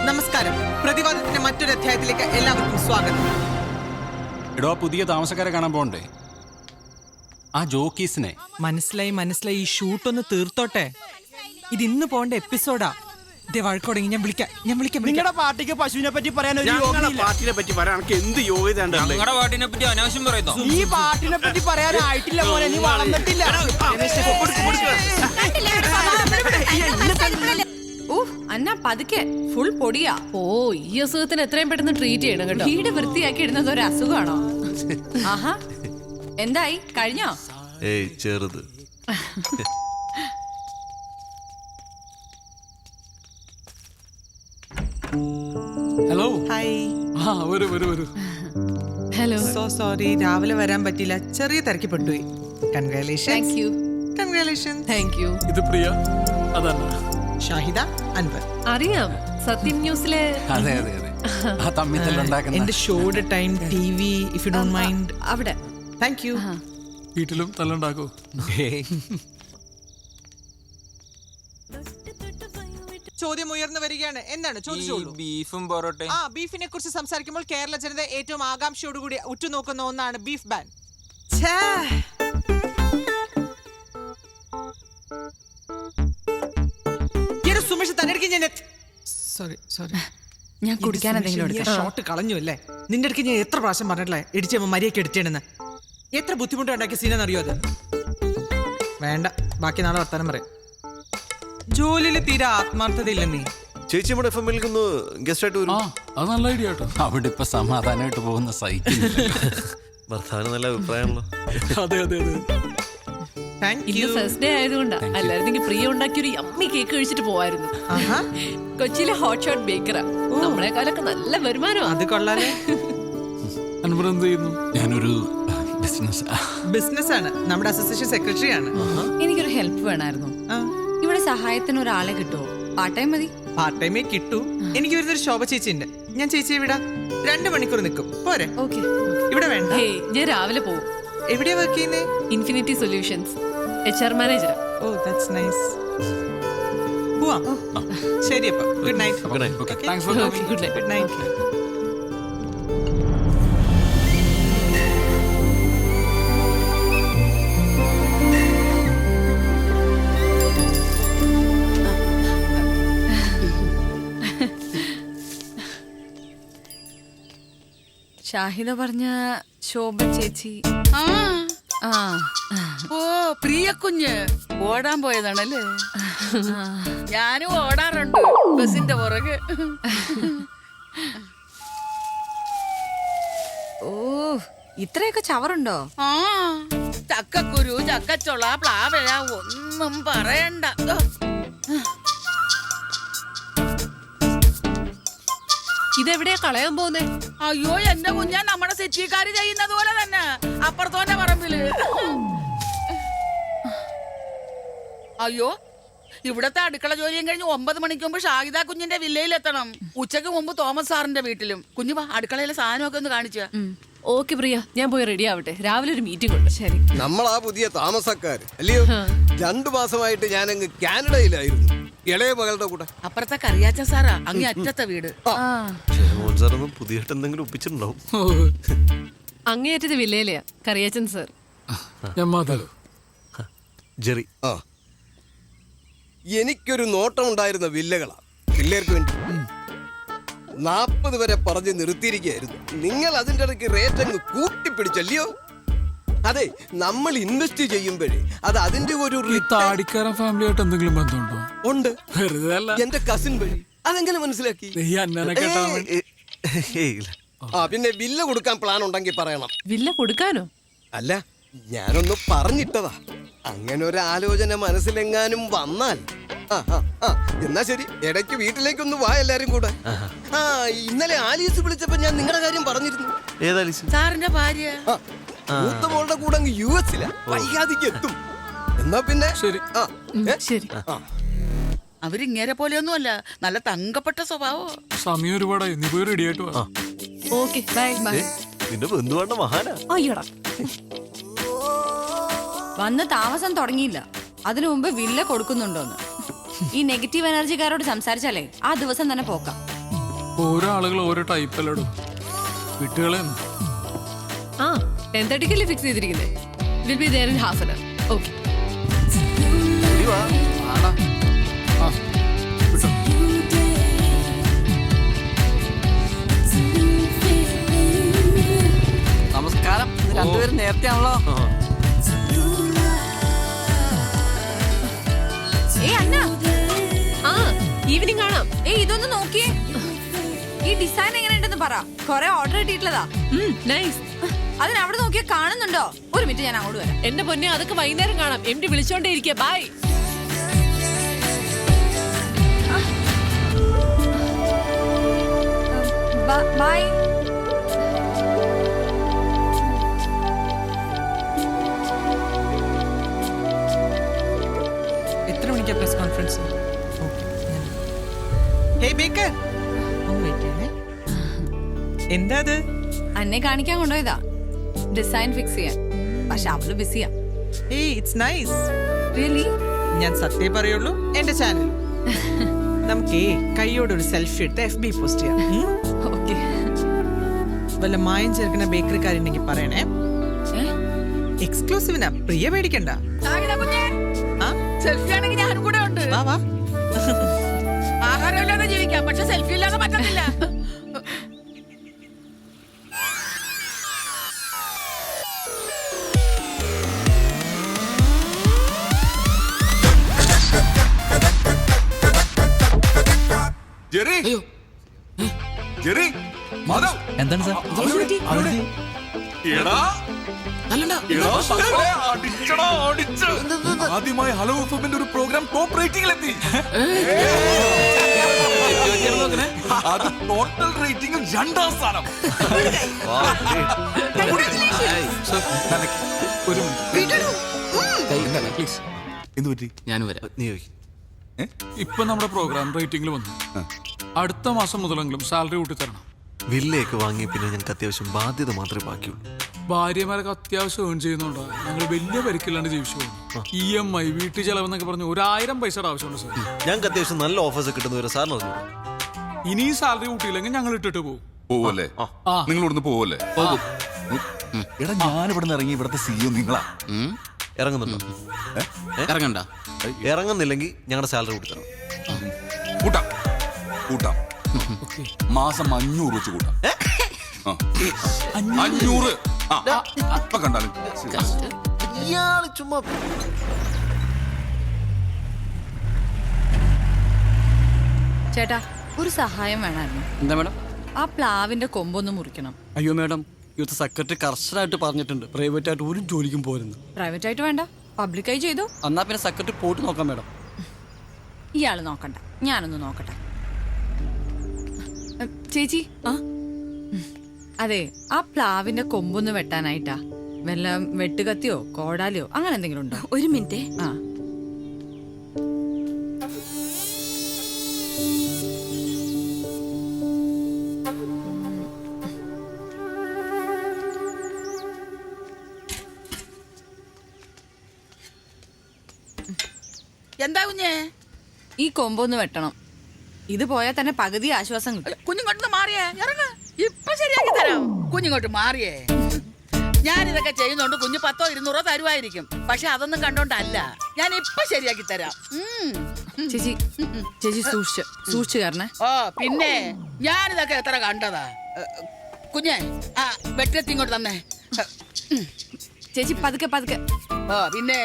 നമസ്കാരം. പ്രതിവാദത്തിന്റെ മറ്റൊരു അധ്യായത്തിലേക്ക് എല്ലാവർക്കും സ്വാഗതം. എടോ, പുതിയ താമസക്കാരെ കാണാൻ പോണ്ടേ? ആ ജോക്കീസിനെ മനസ്സിലായി. ഈ ഷൂട്ട് ഒന്ന് തീർത്തോട്ടെ. ഇത് ഇന്ന് പോണ്ട എപ്പിസോഡാ. വഴക്കോടെങ്കി ഞാൻ വിളിക്കാം. നിങ്ങളുടെ പാർട്ടിക്ക് പശുവിനെ പറ്റി പറയാൻ ഒരു പാർട്ടിനെ പറ്റി പറയാൻ എന്ത് യോഗ്യത? ഞങ്ങളുടെ പാർട്ടിനെ പറ്റി അനാവശ്യം പറയുന്നു. ഈ പാർട്ടിനെ പറ്റി പറയാനായിട്ടില്ല മോനെ, നീ വളർന്നിട്ടില്ല. അന്ന പതുക്കെ ഫുൾ പൊടിയാ. ഓ, ഈ അസുഖത്തിന് എത്രയും പെട്ടെന്ന് ട്രീറ്റ് ചെയ്യണം കേട്ടോ. വീട് വൃത്തിയാക്കി ഇടുന്നത് ഒരു അസുഖമാണോ? ആഹാ, എന്തായി കഴിഞ്ഞോ? ഏയ് ചെറുത്. ഹലോ. ഹായ്. വരൂ. ഹലോ. സോ സോറി, രാവിലെ വരാൻ പറ്റില്ല. ചെറിയ തിരക്കി പെട്ടുപോയി. കൺഗ്രാലേഷൻസ്. Thank you. ഇത് പ്രിയ, അതല്ല ഷാഹിദ, അൻവർ. അറിയാം, സത്യം ന്യൂസിലെ. അതെ. ആ തമ്മിത്തല്ലുണ്ടാക്കുന്ന എന്റെ ഷോയുടെ time TV, if you don't mind. അവിടെ. Thank you. വീട്ടിലും തല്ലുണ്ടാക്കോ? ചോദ്യം ഉയർന്നു വരികയാണ്. എന്താണ് ചോദിച്ചോളൂ. ബീഫും പൊറോട്ടയും. ബീഫിനെ കുറിച്ച് സംസാരിക്കുമ്പോൾ കേരള ജനത ഏറ്റവും ആകാംക്ഷയോടുകൂടി ഉറ്റുനോക്കുന്ന ഒന്നാണ് ബീഫ് ബാൻ. സുമേഷ് സോറി. ഞാൻ കുടിക്കാൻ എന്തെങ്കിലും എടുക്കാം. ഷോട്ട് കളഞ്ഞു അല്ലേ? നിന്റെ അടുത്ത് ഞാൻ എത്ര പ്രാവശ്യം പറഞ്ഞിട്ടില്ലേ ഇടിച്ചപ്പോ മര്യാദയ്ക്ക് എടുത്തേണെന്ന്. എത്ര ബുദ്ധിമുട്ട് ഉണ്ടാക്കിയ സീനെന്ന് അറിയോ അത്? വേണ്ട, ബാക്കി നാളെ വർത്താനം പറയാം. ജോലിയിൽ തീരെ ആത്മാർത്ഥതയില്ല നീ. ചേച്ചി നമ്മുടെ FM ൽക്കൊന്ന് ഗസ്റ്റ് ആയിട്ട് വരും. അത് നല്ല ഐഡിയ കേട്ടോ. അവിടെ ഇപ്പൊ സമാധാനമായിട്ട് പോകുന്ന സൈക്കിൾ. ഭർത്താവിന് നല്ല അഭിപ്രായമാണല്ലോ. അതെ. ഇന്ന് ഫസ്റ്റ് ഡേ ആയതുകൊണ്ടാ. അല്ലായിരുന്നെങ്കിൽ പ്രിയ ഉണ്ടാക്കിയ ഒരു യമ്മി കേക്ക് കഴിച്ചിട്ട് പോവായിരുന്നു. കൊച്ചിയിലെ ഹോട്ട് ഷോട്ട് ബേക്കറാ. നമ്മളെക്കാളൊക്കെ നല്ല വരുമാനമാണ്. അത് കൊള്ളാലേ. ഞാനൊരു ബിസിനസ് ആണ്. നമ്മുടെ അസോസിയേഷൻ സെക്രട്ടറി ആണ്. എനിക്കൊരു ഹെൽപ്പ് വേണമായിരുന്നു. ഇവിടെ സഹായത്തിന് ഒരാളെ കിട്ടുമോ? പാർട്ട് ടൈം മതി. പാർട്ട് ടൈമേ കിട്ടൂ. എനിക്ക് വരുന്നൊരു ശോഭ ചേച്ചി ഉണ്ട്. ഞാൻ ചേച്ചിയെ വിടാം. 2 മണിക്കൂർ നിൽക്കും. പോരെ? ഓക്കെ. ഇവിടെ വേണ്ട. ഞാൻ രാവിലെ പോവും. എവിടെയാ വർക്ക് ചെയ്യുന്നേ? Infinity solutions HR manager. Oh, that's nice. പോവാം. ശരി, അപ്പൊ good night. Good night. Okay. Thanks for coming. Good night. Good night. Shahida പറഞ്ഞ ശോഭ ചേച്ചി. ഓ, പ്രിയ കുഞ്ഞ് ഓടാൻ പോയതാണല്ലേ? ഞാനും ഓടാറുണ്ട് ബസിന്റെ പുറകെ. ഓ, ഇത്രയൊക്കെ ചവറുണ്ടോ? ചക്കക്കുരു, ചക്കച്ചൊള, പ്ലാവഴ ഒന്നും പറയണ്ട. ഇതെവിടെയാ കളയാൻ പോകുന്നേ? അയ്യോ, എന്റെ കുഞ്ഞാ നമ്മുടെ സെറ്റിക്കാര് ചെയ്യുന്നത് പോലെ തന്നെ അപ്പുറത്തോന്റെ പറമ്പില്. അയ്യോ, ഇവിടത്തെ അടുക്കള ജോലിയും കഴിഞ്ഞ് 9 മണിക്ക് മുമ്പ് ഷാഹിദ കുഞ്ഞിന്റെ വില്ലയിലെത്തണം. ഉച്ചക്ക് മുമ്പ് തോമസ് സാറിന്റെ വീട്ടിലും. കുഞ്ഞു വാ, അടുക്കളയിലെ സാധനമൊക്കെ ഒന്ന് കാണിച്ച. ഓക്കെ പ്രിയ, ഞാൻ പോയി റെഡി ആവട്ടെ. രാവിലെ ഒരു മീറ്റിംഗ് ഉണ്ട്. ശരി. നമ്മളാ പുതിയ താമസക്കാര് അല്ലയോ? 2 മാസമായിട്ട് ഞാനങ്ങ് കാനഡയിലായിരുന്നു, ഇളയ മകളുടെ കൂടെ. അപ്പുറത്തെ കറിയാച്ച സാറാ, അങ്ങേ അറ്റത്തെ വീട്. സാറൊന്നും പുതിയായിട്ട് എന്തെങ്കിലും ഒപ്പിച്ചിട്ടുണ്ടാവും. അങ്ങേയറ്റത് വില്ലയിലെയാ കറിയാച്ചൻ സർ. ജെറി. എനിക്കൊരു നോട്ടം ഉണ്ടായിരുന്ന വില്ലകളാ പിള്ളേർക്ക് വേണ്ടി. 40 വരെ പറഞ്ഞ് നിർത്തിയിരിക്കുകയായിരുന്നു. നിങ്ങൾ അതിൻ്റെ ഇടയ്ക്ക് റേറ്റ് അങ്ങ് കൂട്ടിപ്പിടിച്ചല്ലയോ? അതെ, നമ്മൾ ഇൻവെസ്റ്റ് ചെയ്യുമ്പോഴേ അത് അതിന്റെ ഒരു താടിക്കാരൻ ഫാമിലിയായിട്ട് എന്തെങ്കിലും ബന്ധമുണ്ടോ? ഉണ്ട്. എന്റെ കസിൻ വഴി. അതെങ്ങനെ മനസ്സിലാക്കി? പിന്നെ വില്ല കൊടുക്കാൻ പ്ലാൻ ഉണ്ടെങ്കിൽ പറയണം. വില്ല കൊടുക്കാനോ? അല്ല, ഞാനൊന്ന് പറഞ്ഞിട്ടതാ. അങ്ങനെ ഒരു ആലോചന മനസ്സിലെങ്ങാനും വന്നാൽ. എന്നാ ശരി, ഇടയ്ക്ക് വീട്ടിലേക്കൊന്ന് വാ എല്ലാരും കൂടെ. ഇന്നലെ ആലീസ് വിളിച്ചപ്പോ ഞാൻ നിങ്ങളുടെ കാര്യം പറഞ്ഞിരുന്നു. ഏതാലീസ്? സാറിന്റെ ഭാര്യ. മൂത്ത മോളുടെ കൂടെ അങ്ങ് US വൈകാതിക്ക് എത്തും. എന്നാ പിന്നെ ശരി. ശരി. അവരിങ്ങേരെ പോലെയൊന്നുമല്ല, നല്ല തങ്കപ്പെട്ട സ്വഭാവോ. സമയം ഒരുപാടായി, നീ പോയി റെഡി ആയിട്ട് വാ. Okay, bye. നിന്റെ ബന്ധുവാണ്ട മഹാനാ. അയ്യടാ, വന്ന് താമസം തുടങ്ങിയില്ല, അതിനു മുമ്പ് വില്ല കൊടുക്കുന്നുണ്ടോന്ന്. ഈ നെഗറ്റീവ് എനർജിക്കാരോട് സംസാരിച്ചാലേ ആ ദിവസം തന്നെ പോക്കാം. ഓരോ ആളുകൾ ഓരോ ടൈപ്പല്ലടും വിട്ടുകളെ ആ 10:30 ഫിക്സ് ചെയ്തിരിക്കുന്നത്. Will be there in half an hour. Okay. നമസ്കാരം. രണ്ടുപേരും നേരത്തെ ആണല്ലോ. അന്ന ആ ഈവനിങ് കാണാം. ഇതൊന്ന് നോക്കിയേ. ഈ ഡിസൈൻ എങ്ങനെയുണ്ടെന്ന് പറ. കൊറേ ഓർഡർ കിട്ടിയിട്ടുള്ളതാ. നൈസ്. അതിനവിടെ നോക്കിയാ കാണുന്നുണ്ടോ? ഒരു മിനിറ്റ്, ഞാൻ അങ്ങോട്ട് വരാം. എന്റെ പൊന്നെ, അതൊക്കെ വൈകുന്നേരം കാണാം. എം ഡി വിളിച്ചോണ്ടേ ഇരിക്കുക. ബൈ. ബൈ. എത്ര മണിക്കാ പ്രസ് കോൺഫറൻസ്? ഹേയ് ബേക്കർ, എന്താ അത്? അന്നെ കാണിക്കാൻ കൊണ്ടുപോയതാ ഡിസൈൻ ഫിക്സ് ചെയ്യാൻ. പക്ഷെ അവള് ബിസിയാ. ഏയ് ഇറ്റ്സ് നൈസ്. റിയലി? ഞാൻ സത്യം പറയുള്ളൂ. എന്റെ ചാനൽ നമുക്കേ കൈയോടൊരു സെൽഫി എടുത്ത് FB പോസ്റ്റ് ചെയ്യാം. ഓക്കെ. വല്ല മായം ചേർക്കുന്ന ബേക്കറിക്കാരുണ്ടെങ്കിൽ പറയണേ. എക്സ്ക്ലൂസീവിനാ, പ്രിയ പേടിക്കണ്ട. സെൽഫി ആണെങ്കിൽ ഞാനും കൂടെ ഉണ്ട്. വാ വാ. ആഹാരമില്ലാതെ ജീവിക്കാം, പക്ഷെ സെൽഫി ഇല്ലാതെ പറ്റത്തില്ല. Jerry, Jerry, Madhav. എന്താണ് സാർ? എടാ, എടാ, സകലേ, അടിച്ചടാ, അടിച്ച്. ആദ്യമായി ഹലോ എഫ്എമ്മിന്റെ ഒരു പ്രോഗ്രാം ടോപ്പ് റേറ്റിംഗിലെത്തി. അത് ടോട്ടൽ റേറ്റിംഗിൽ 2ാം സ്ഥാനം. ഒരു മിനിറ്റ് പ്ലീസ്. എന്ത് പറ്റി? ഞാൻ വരാം. നീ ചോദിക്കും. ഇപ്പൊ നമ്മുടെ പ്രോഗ്രാം റേറ്റിംഗിൽ വന്നു. അടുത്ത മാസം മുതലെങ്കിലും സാലറി കൂട്ടി തരണം. വില്ലയൊക്കെ വാങ്ങി പിന്നെ ഞങ്ങൾക്ക് അത്യാവശ്യം ബാധ്യത മാത്രമേ ബാക്കിയുള്ളൂ. ഭാര്യമാരൊക്കെ അത്യാവശ്യം ഏൺ ചെയ്യുന്നുണ്ടോ? ഞങ്ങൾ വലിയ പരിക്കില്ലാണ്ട് ജീവിച്ചു പോകും. EMI, വീട്ടു ചെലവെന്നൊക്കെ പറഞ്ഞ് 1000 പൈസയുടെ ആവശ്യമുണ്ട് സാർ. ഞങ്ങൾക്ക് അത്യാവശ്യം നല്ല ഓഫേഴ്സ് കിട്ടുന്നവരെ സാറിന് അറിഞ്ഞു. ഇനിയും സാലറി കൂട്ടിയില്ലെങ്കിൽ ഞങ്ങൾ ഇട്ടിട്ട് പോകും. പോവല്ലേ? നിങ്ങൾ ഇവിടുന്ന് പോവല്ലേ? എടാ, ഞാൻ ഇവിടെ നിന്ന് ഇറങ്ങി ഇവിടുത്തെ CEO നിങ്ങളാ. ഇറങ്ങുന്നുണ്ടോ? ഇറങ്ങണ്ട. ഇറങ്ങുന്നില്ലെങ്കിൽ ഞങ്ങളുടെ സാലറി കൂട്ടിത്തരണം. കൂട്ടാം, കൂട്ടാം. മാസം 500 വെച്ച് കൂട്ടാം. 500. ഇപ്പൊ കണ്ടാലും ഇയാള് ചുമ്മാ. ചേട്ടാ, ഒരു സഹായം വേണമായിരുന്നു. എന്താ മാഡം? ആ പ്ലാവിന്റെ കൊമ്പൊന്ന് മുറിക്കണം. അയ്യോ മാഡം, യൂത്ത് സെക്രട്ടറി കർശനമായിട്ട് പറഞ്ഞിട്ടുണ്ട് പ്രൈവറ്റ് ആയിട്ട് ഒരു ജോലിക്കും പോരുന്നു. പ്രൈവറ്റ് ആയിട്ട് വേണ്ട, പബ്ലിക്കായി ചെയ്തു. എന്നാ പിന്നെ സെക്രട്ടറി പോയിട്ട് നോക്കാം മാഡം. ഇയാള് നോക്കണ്ട, ഞാനൊന്ന് നോക്കട്ടെ. ചേച്ചി, അതെ, ആ പ്ലാവിന്റെ കൊമ്പൊന്ന് വെട്ടാനായിട്ടാ. വല്ല വെട്ടുകത്തിയോ കോടാലിയോ അങ്ങനെ എന്തെങ്കിലും ഉണ്ടോ? ഒരു മിനിറ്റ്. ആ, എന്താ കുഞ്ഞേ? ഈ കൊമ്പൊന്ന് വെട്ടണം. ഇത് പോയാൽ തന്നെ പകുതി ആശ്വാസം കിട്ടും. കുഞ്ഞിങ്ങോട്ട് മാറിയേ, ഇറങ്ങ. ഇപ്പൊ ശരിയാക്കി തരാം. കുഞ്ഞിങ്ങോട്ട് മാറിയേ. ഞാനിതൊക്കെ ചെയ്യുന്നോണ്ട് കുഞ്ഞ് 100 200 തരുമായിരിക്കും. പക്ഷെ അതൊന്നും കണ്ടോണ്ടല്ല. ഞാൻ ഇപ്പൊ ശരിയാക്കി തരാം. ചേച്ചി, ചേച്ചി സൂക്ഷിച്ചു കയറണേ. ഓ പിന്നെ ഞാനിതൊക്കെ എത്ര കണ്ടതാ. കുഞ്ഞെ, ആ വെട്ടത്തി ഇങ്ങോട്ട് തന്നെ. ചേച്ചി പതുക്കെ പതുക്കെ. ഓ പിന്നെ